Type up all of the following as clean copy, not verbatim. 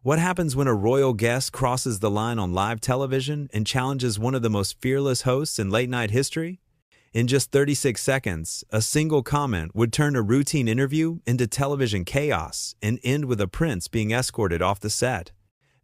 What happens when a royal guest crosses the line on live television and challenges one of the most fearless hosts in late-night history? In just 36 seconds, a single comment would turn a routine interview into television chaos and end with a prince being escorted off the set.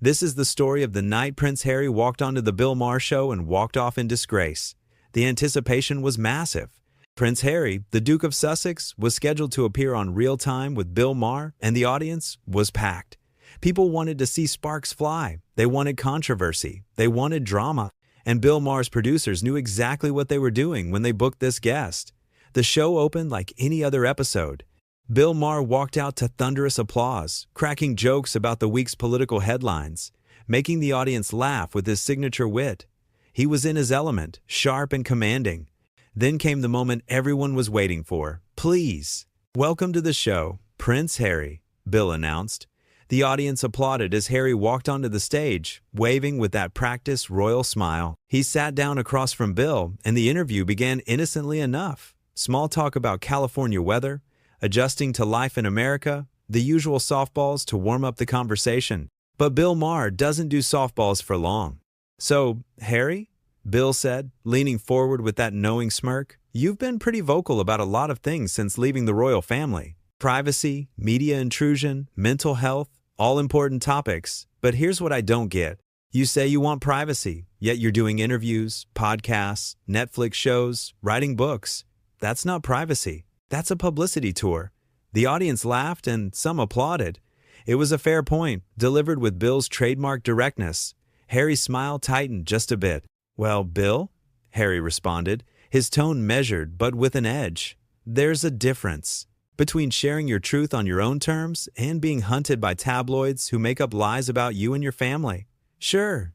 This is the story of the night Prince Harry walked onto the Bill Maher show and walked off in disgrace. The anticipation was massive. Prince Harry, the Duke of Sussex, was scheduled to appear on Real Time with Bill Maher, and the audience was packed. People wanted to see sparks fly. They wanted controversy. They wanted drama. And Bill Maher's producers knew exactly what they were doing when they booked this guest. The show opened like any other episode. Bill Maher walked out to thunderous applause, cracking jokes about the week's political headlines, making the audience laugh with his signature wit. He was in his element, sharp and commanding. Then came the moment everyone was waiting for. "Please, welcome to the show, Prince Harry," Bill announced. The audience applauded as Harry walked onto the stage, waving with that practiced royal smile. He sat down across from Bill, and the interview began innocently enough. Small talk about California weather, adjusting to life in America, the usual softballs to warm up the conversation. But Bill Maher doesn't do softballs for long. "So, Harry," Bill said, leaning forward with that knowing smirk, "you've been pretty vocal about a lot of things since leaving the royal family. Privacy, media intrusion, mental health, all important topics. But here's what I don't get. You say you want privacy, yet you're doing interviews, podcasts, Netflix shows, writing books. That's not privacy. That's a publicity tour." The audience laughed and some applauded. It was a fair point, delivered with Bill's trademark directness. Harry's smile tightened just a bit. "Well, Bill," Harry responded, his tone measured but with an edge. "There's a difference between sharing your truth on your own terms and being hunted by tabloids who make up lies about you and your family." Sure,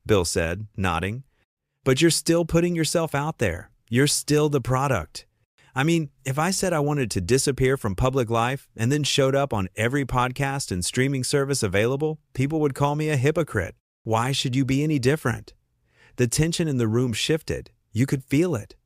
Bill said, nodding. "But you're still putting yourself out there. You're still the product. I mean, if I said I wanted to disappear from public life and then showed up on every podcast and streaming service available, people would call me a hypocrite. Why should you be any different?" The tension in the room shifted. You could feel it.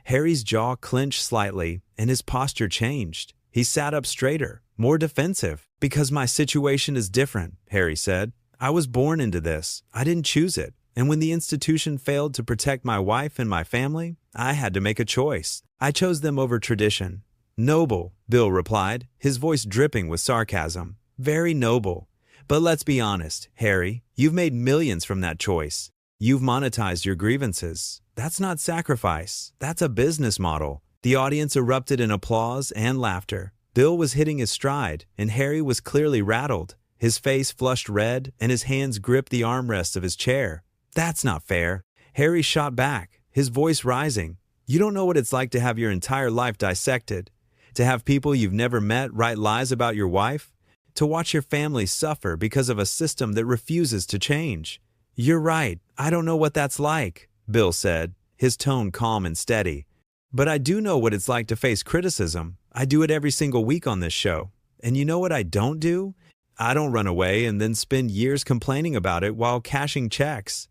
Harry's jaw clenched slightly, and his posture changed. He sat up straighter, more defensive. "Because my situation is different," Harry said. "I was born into this. I didn't choose it. And when the institution failed to protect my wife and my family, I had to make a choice. I chose them over tradition." "Noble," Bill replied, his voice dripping with sarcasm. "Very noble. But let's be honest, Harry, you've made millions from that choice. You've monetized your grievances. That's not sacrifice. That's a business model." The audience erupted in applause and laughter. Bill was hitting his stride, and Harry was clearly rattled. His face flushed red, and his hands gripped the armrests of his chair. "That's not fair." Harry shot back, his voice rising. "You don't know what it's like to have your entire life dissected, to have people you've never met write lies about your wife, to watch your family suffer because of a system that refuses to change." "You're right. I don't know what that's like," Bill said, his tone calm and steady. "But I do know what it's like to face criticism. I do it every single week on this show. And you know what I don't do? I don't run away and then spend years complaining about it while cashing checks."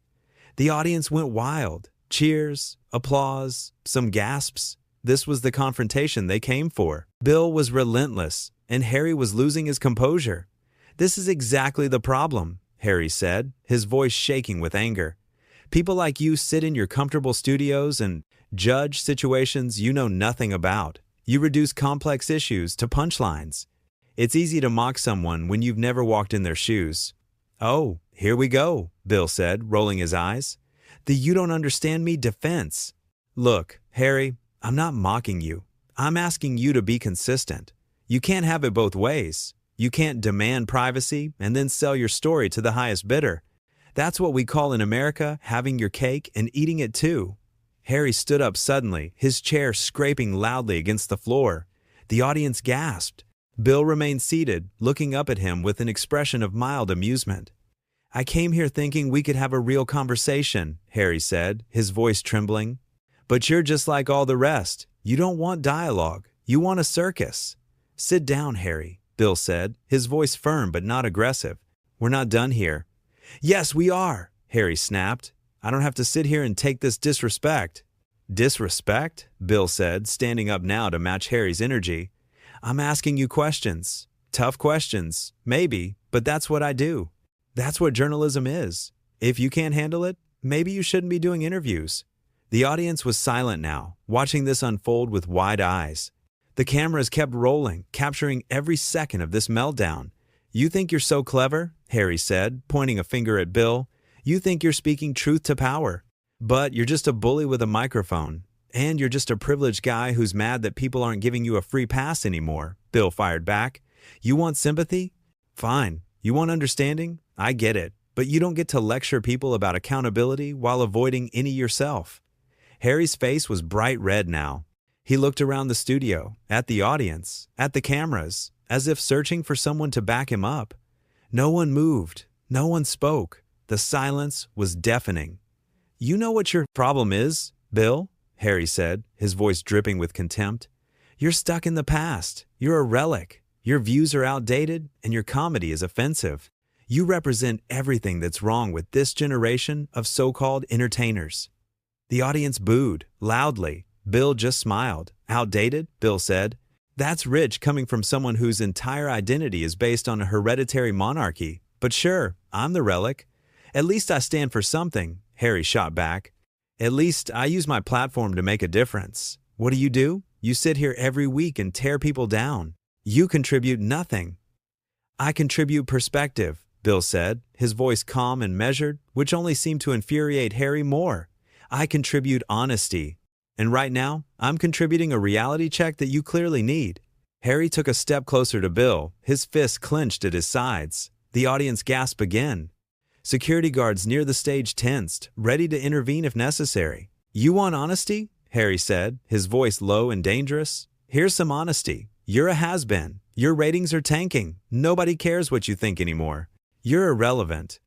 The audience went wild. Cheers, applause, some gasps. This was the confrontation they came for. Bill was relentless, and Harry was losing his composure. "This is exactly the problem," Harry said, his voice shaking with anger. "People like you sit in your comfortable studios and judge situations you know nothing about. You reduce complex issues to punchlines. It's easy to mock someone when you've never walked in their shoes." "Oh, here we go," Bill said, rolling his eyes. "The 'you don't understand me' defense." "Look, Harry, I'm not mocking you. I'm asking you to be consistent. You can't have it both ways. You can't demand privacy and then sell your story to the highest bidder. That's what we call in America having your cake and eating it too." Harry stood up suddenly, his chair scraping loudly against the floor. The audience gasped. Bill remained seated, looking up at him with an expression of mild amusement. "I came here thinking we could have a real conversation," Harry said, his voice trembling. "But you're just like all the rest. You don't want dialogue. You want a circus." "Sit down, Harry," Bill said, his voice firm but not aggressive. "We're not done here." "Yes, we are," Harry snapped. "I don't have to sit here and take this disrespect." "Disrespect?" Bill said, standing up now to match Harry's energy. "I'm asking you questions. Tough questions, maybe, but that's what I do. That's what journalism is. If you can't handle it, maybe you shouldn't be doing interviews." The audience was silent now, watching this unfold with wide eyes. The cameras kept rolling, capturing every second of this meltdown. "You think you're so clever?" Harry said, pointing a finger at Bill. "You think you're speaking truth to power. But you're just a bully with a microphone. And you're just a privileged guy who's mad that people aren't giving you a free pass anymore," Bill fired back. "You want sympathy? Fine. You want understanding? I get it. But you don't get to lecture people about accountability while avoiding any yourself." Harry's face was bright red now. He looked around the studio, at the audience, at the cameras, as if searching for someone to back him up. No one moved. No one spoke. The silence was deafening. "You know what your problem is, Bill?" Harry said, his voice dripping with contempt. "You're stuck in the past. You're a relic. Your views are outdated, and your comedy is offensive. You represent everything that's wrong with this generation of so-called entertainers." The audience booed, loudly. Bill just smiled. "Outdated?" Bill said. "That's rich coming from someone whose entire identity is based on a hereditary monarchy. But sure, I'm the relic. At least I stand for something," Harry shot back. "At least I use my platform to make a difference. What do? You sit here every week and tear people down. You contribute nothing." "I contribute perspective," Bill said, his voice calm and measured, which only seemed to infuriate Harry more. "I contribute honesty. And right now, I'm contributing a reality check that you clearly need." Harry took a step closer to Bill, his fists clenched at his sides. The audience gasped again. Security guards near the stage tensed, ready to intervene if necessary. "You want honesty?" Harry said, his voice low and dangerous. "Here's some honesty. You're a has-been. Your ratings are tanking. Nobody cares what you think anymore. You're irrelevant."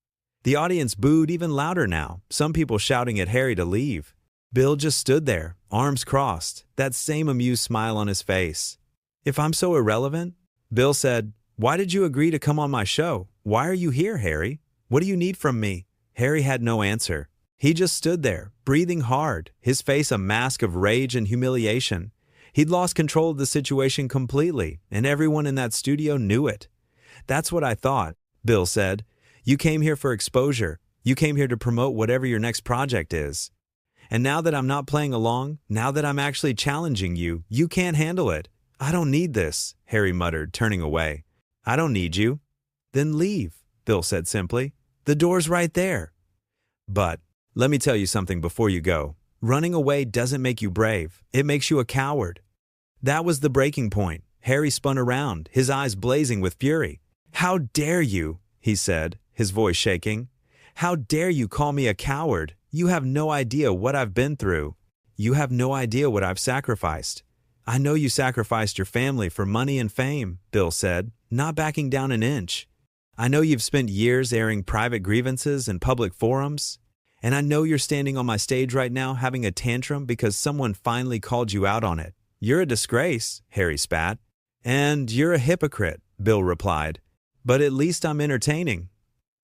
The audience booed even louder now, some people shouting at Harry to leave. Bill just stood there, arms crossed, that same amused smile on his face. "If I'm so irrelevant," Bill said, "why did you agree to come on my show? Why are you here, Harry? What do you need from me?" Harry had no answer. He just stood there, breathing hard, his face a mask of rage and humiliation. He'd lost control of the situation completely, and everyone in that studio knew it. "That's what I thought," Bill said. "You came here for exposure. You came here to promote whatever your next project is. And now that I'm not playing along, now that I'm actually challenging you, you can't handle it. I don't need this," Harry muttered, turning away. "I don't need you." "Then leave," Bill said simply. "The door's right there." "But, let me tell you something before you go. Running away doesn't make you brave. It makes you a coward." That was the breaking point. Harry spun around, his eyes blazing with fury. "How dare you?" he said, his voice shaking. "How dare you call me a coward? You have no idea what I've been through. You have no idea what I've sacrificed." "I know you sacrificed your family for money and fame," Bill said, not backing down an inch. "I know you've spent years airing private grievances in public forums. And I know you're standing on my stage right now having a tantrum because someone finally called you out on it. You're a disgrace," Harry spat. "And you're a hypocrite," Bill replied. "But at least I'm entertaining."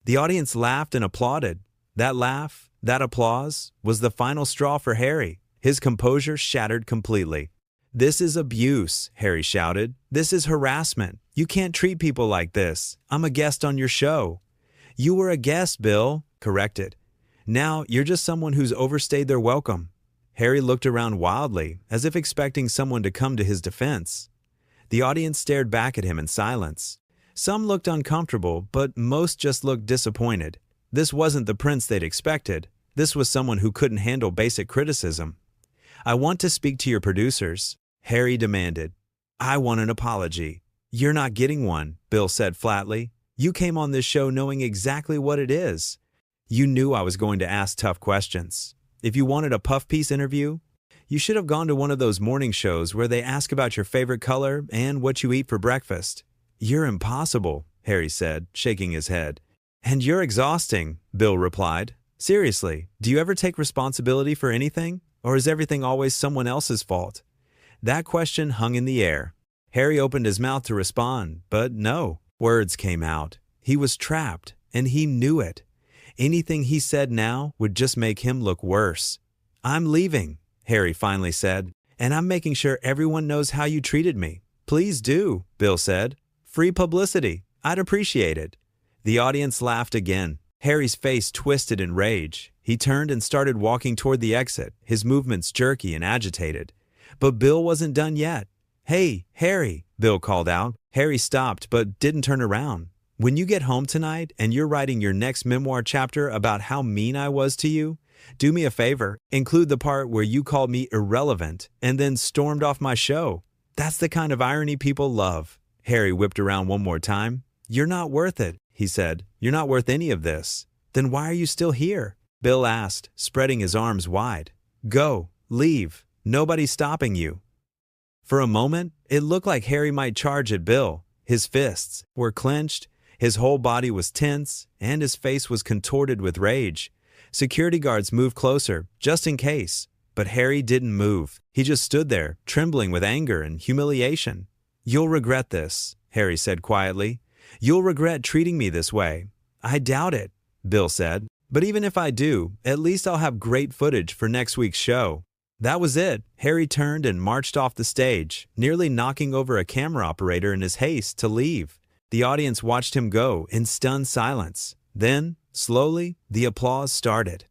The audience laughed and applauded. That laugh, that applause, was the final straw for Harry. His composure shattered completely. "This is abuse," Harry shouted. "This is harassment. You can't treat people like this. I'm a guest on your show." "You were a guest," Bill corrected. "Now you're just someone who's overstayed their welcome." Harry looked around wildly, as if expecting someone to come to his defense. The audience stared back at him in silence. Some looked uncomfortable, but most just looked disappointed. This wasn't the prince they'd expected. This was someone who couldn't handle basic criticism. "I want to speak to your producers," Harry demanded. "I want an apology." "You're not getting one," Bill said flatly. "You came on this show knowing exactly what it is. You knew I was going to ask tough questions. If you wanted a puff piece interview, you should have gone to one of those morning shows where they ask about your favorite color and what you eat for breakfast." "You're impossible," Harry said, shaking his head. "And you're exhausting," Bill replied. "Seriously, do you ever take responsibility for anything? Or is everything always someone else's fault?" That question hung in the air. Harry opened his mouth to respond, but no words came out. He was trapped, and he knew it. Anything he said now would just make him look worse. "I'm leaving," Harry finally said, "and I'm making sure everyone knows how you treated me." "Please do," Bill said. "Free publicity. I'd appreciate it." The audience laughed again. Harry's face twisted in rage. He turned and started walking toward the exit, his movements jerky and agitated. But Bill wasn't done yet. "Hey, Harry," Bill called out. Harry stopped but didn't turn around. "When you get home tonight and you're writing your next memoir chapter about how mean I was to you, do me a favor, include the part where you called me irrelevant and then stormed off my show. That's the kind of irony people love." Harry whipped around one more time. "You're not worth it," he said. "You're not worth any of this." "Then why are you still here?" Bill asked, spreading his arms wide. "Go, leave. Nobody's stopping you." For a moment, it looked like Harry might charge at Bill. His fists were clenched, his whole body was tense, and his face was contorted with rage. Security guards moved closer, just in case. But Harry didn't move. He just stood there, trembling with anger and humiliation. "You'll regret this," Harry said quietly. "You'll regret treating me this way." "I doubt it," Bill said. "But even if I do, at least I'll have great footage for next week's show." That was it. Harry turned and marched off the stage, nearly knocking over a camera operator in his haste to leave. The audience watched him go in stunned silence. Then, slowly, the applause started.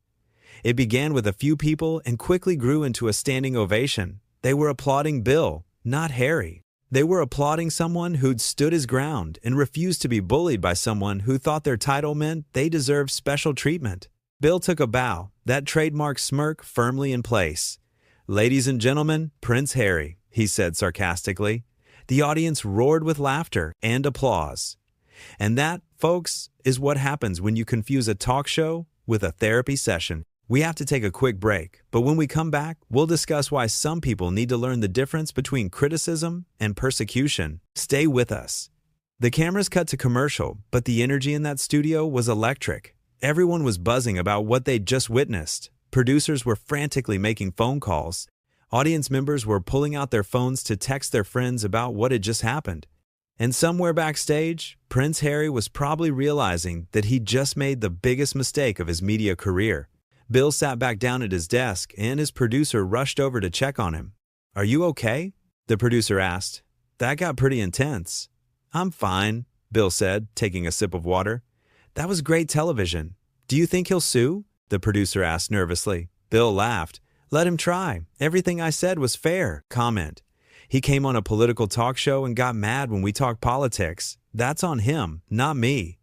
It began with a few people and quickly grew into a standing ovation. They were applauding Bill, not Harry. They were applauding someone who'd stood his ground and refused to be bullied by someone who thought their title meant they deserved special treatment. Bill took a bow, that trademark smirk firmly in place. "Ladies and gentlemen, Prince Harry," he said sarcastically. The audience roared with laughter and applause. And that, folks, is what happens when you confuse a talk show with a therapy session. We have to take a quick break, but when we come back, we'll discuss why some people need to learn the difference between criticism and persecution. Stay with us. The cameras cut to commercial, but the energy in that studio was electric. Everyone was buzzing about what they'd just witnessed. Producers were frantically making phone calls. Audience members were pulling out their phones to text their friends about what had just happened. And somewhere backstage, Prince Harry was probably realizing that he'd just made the biggest mistake of his media career. Bill sat back down at his desk, and his producer rushed over to check on him. "Are you okay?" the producer asked. "That got pretty intense." "I'm fine," Bill said, taking a sip of water. "That was great television. Do you think he'll sue?" the producer asked nervously. Bill laughed. "Let him try. Everything I said was fair." Comment. "He came on a political talk show and got mad when we talked politics. That's on him, not me."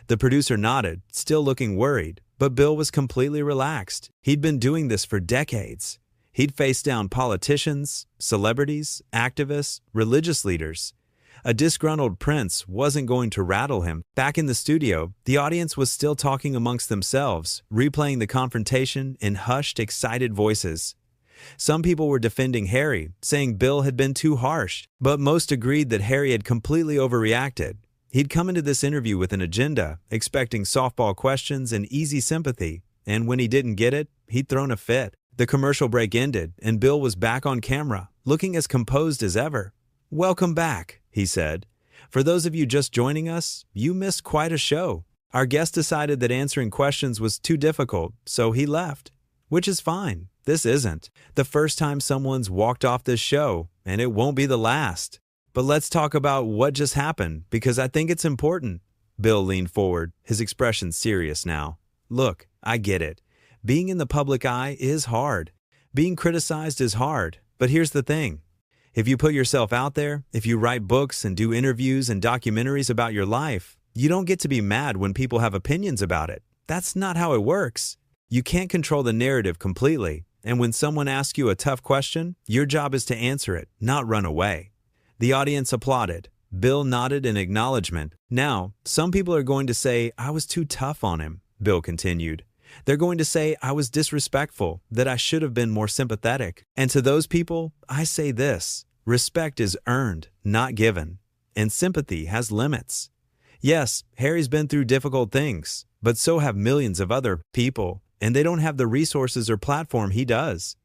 The producer nodded, still looking worried, but Bill was completely relaxed. He'd been doing this for decades. He'd faced down politicians, celebrities, activists, religious leaders. A disgruntled prince wasn't going to rattle him. Back in the studio, the audience was still talking amongst themselves, replaying the confrontation in hushed, excited voices. Some people were defending Harry, saying Bill had been too harsh, but most agreed that Harry had completely overreacted. He'd come into this interview with an agenda, expecting softball questions and easy sympathy, and when he didn't get it, he'd thrown a fit. The commercial break ended, and Bill was back on camera, looking as composed as ever. "Welcome back," he said. "For those of you just joining us, you missed quite a show. Our guest decided that answering questions was too difficult, so he left. Which is fine. This isn't the first time someone's walked off this show, and it won't be the last. But let's talk about what just happened, because I think it's important." Bill leaned forward, his expression serious now. "Look, I get it. Being in the public eye is hard. Being criticized is hard. But here's the thing. If you put yourself out there, if you write books and do interviews and documentaries about your life, you don't get to be mad when people have opinions about it. That's not how it works. You can't control the narrative completely, and when someone asks you a tough question, your job is to answer it, not run away." The audience applauded. Bill nodded in acknowledgement. "Now, some people are going to say I was too tough on him," Bill continued. "They're going to say I was disrespectful, that I should have been more sympathetic. And to those people, I say this. Respect is earned, not given. And sympathy has limits. Yes, Harry's been through difficult things, but so have millions of other people, and they don't have the resources or platform he does.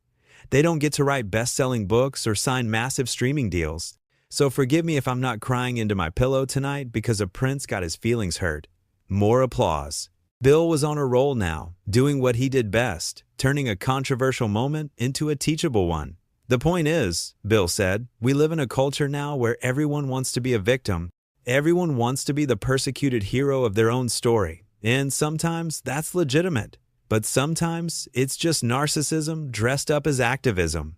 They don't get to write best-selling books or sign massive streaming deals. So forgive me if I'm not crying into my pillow tonight because a prince got his feelings hurt." More applause. Bill was on a roll now, doing what he did best, turning a controversial moment into a teachable one. "The point is," Bill said, "we live in a culture now where everyone wants to be a victim. Everyone wants to be the persecuted hero of their own story, and sometimes that's legitimate. But sometimes it's just narcissism dressed up as activism.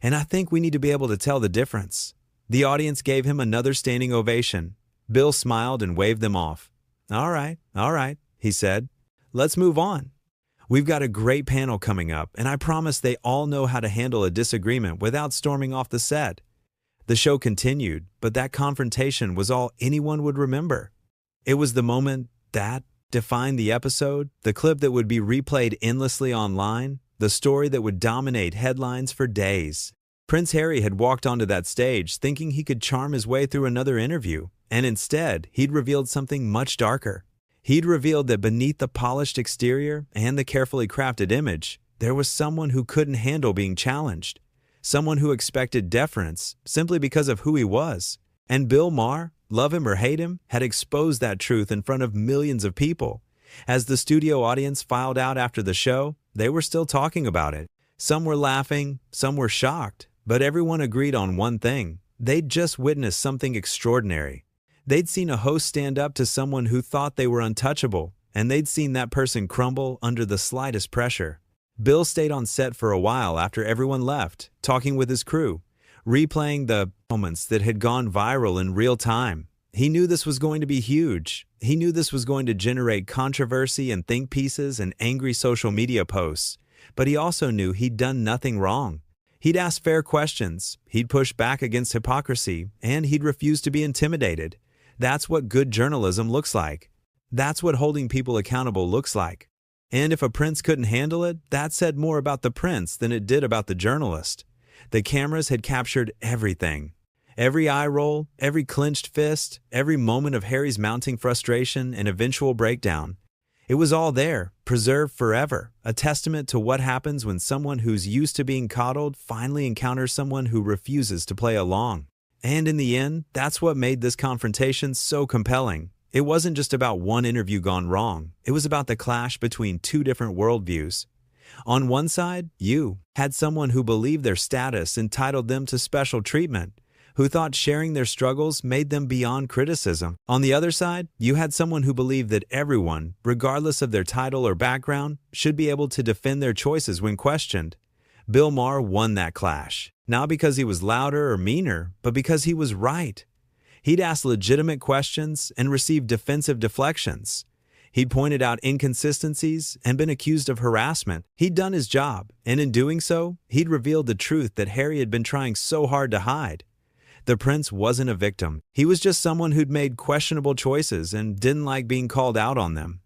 And I think we need to be able to tell the difference. The audience gave him another standing ovation. Bill smiled and waved them off. All right, he said. Let's move on. We've got a great panel coming up, and I promise they all know how to handle a disagreement without storming off the set. The show continued, but that confrontation was all anyone would remember. It was the moment that defined the episode, the clip that would be replayed endlessly online, the story that would dominate headlines for days. Prince Harry had walked onto that stage thinking he could charm his way through another interview, and instead, he'd revealed something much darker. He'd revealed that beneath the polished exterior and the carefully crafted image, there was someone who couldn't handle being challenged. Someone who expected deference simply because of who he was. And Bill Maher, love him or hate him, had exposed that truth in front of millions of people. As the studio audience filed out after the show, they were still talking about it. Some were laughing, some were shocked, but everyone agreed on one thing. They'd just witnessed something extraordinary. They'd seen a host stand up to someone who thought they were untouchable, and they'd seen that person crumble under the slightest pressure. Bill stayed on set for a while after everyone left, talking with his crew, replaying the moments that had gone viral in real time. He knew this was going to be huge. He knew this was going to generate controversy and think pieces and angry social media posts. But he also knew he'd done nothing wrong. He'd asked fair questions, he'd pushed back against hypocrisy, and he'd refused to be intimidated. That's what good journalism looks like. That's what holding people accountable looks like. And if a prince couldn't handle it, that said more about the prince than it did about the journalist. The cameras had captured everything. Every eye roll, every clenched fist, every moment of Harry's mounting frustration and eventual breakdown. It was all there, preserved forever, a testament to what happens when someone who's used to being coddled finally encounters someone who refuses to play along. And in the end, that's what made this confrontation so compelling. It wasn't just about one interview gone wrong. It was about the clash between two different worldviews. On one side, you had someone who believed their status entitled them to special treatment, who thought sharing their struggles made them beyond criticism. On the other side, you had someone who believed that everyone, regardless of their title or background, should be able to defend their choices when questioned. Bill Maher won that clash, not because he was louder or meaner, but because he was right. He'd asked legitimate questions and received defensive deflections. He'd pointed out inconsistencies and been accused of harassment. He'd done his job, and in doing so, he'd revealed the truth that Harry had been trying so hard to hide. The prince wasn't a victim. He was just someone who'd made questionable choices and didn't like being called out on them.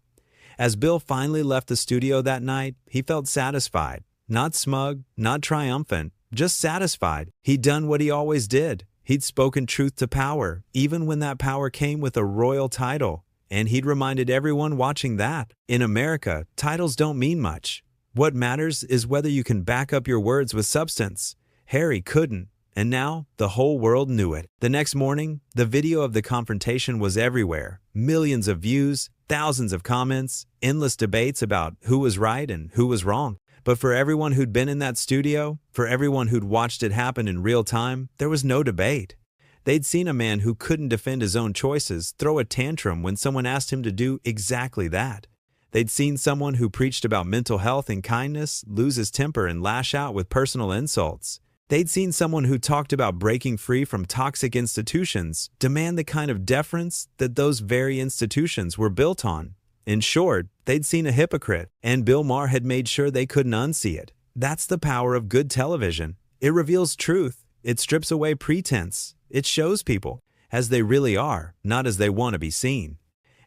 As Bill finally left the studio that night, he felt satisfied. Not smug, not triumphant, just satisfied. He'd done what he always did. He'd spoken truth to power, even when that power came with a royal title. And he'd reminded everyone watching that, in America, titles don't mean much. What matters is whether you can back up your words with substance. Harry couldn't, and now the whole world knew it. The next morning, the video of the confrontation was everywhere. Millions of views, thousands of comments, endless debates about who was right and who was wrong. But for everyone who'd been in that studio, for everyone who'd watched it happen in real time, there was no debate. They'd seen a man who couldn't defend his own choices throw a tantrum when someone asked him to do exactly that. They'd seen someone who preached about mental health and kindness lose his temper and lash out with personal insults. They'd seen someone who talked about breaking free from toxic institutions demand the kind of deference that those very institutions were built on. In short, they'd seen a hypocrite, and Bill Maher had made sure they couldn't unsee it. That's the power of good television. It reveals truth. It strips away pretense. It shows people as they really are, not as they want to be seen.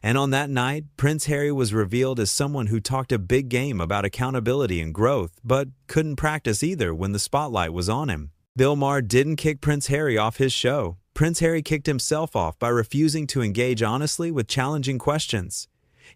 And on that night, Prince Harry was revealed as someone who talked a big game about accountability and growth, but couldn't practice either when the spotlight was on him. Bill Maher didn't kick Prince Harry off his show. Prince Harry kicked himself off by refusing to engage honestly with challenging questions.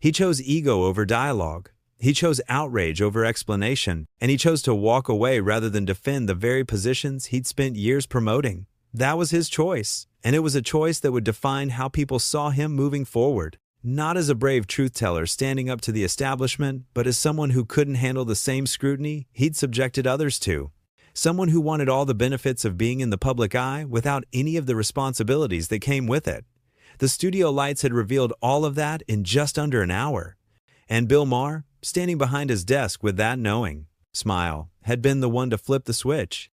He chose ego over dialogue. He chose outrage over explanation, and he chose to walk away rather than defend the very positions he'd spent years promoting. That was his choice, and it was a choice that would define how people saw him moving forward. Not as a brave truth-teller standing up to the establishment, but as someone who couldn't handle the same scrutiny he'd subjected others to. Someone who wanted all the benefits of being in the public eye without any of the responsibilities that came with it. The studio lights had revealed all of that in just under an hour. And Bill Maher, standing behind his desk with that knowing smile, had been the one to flip the switch.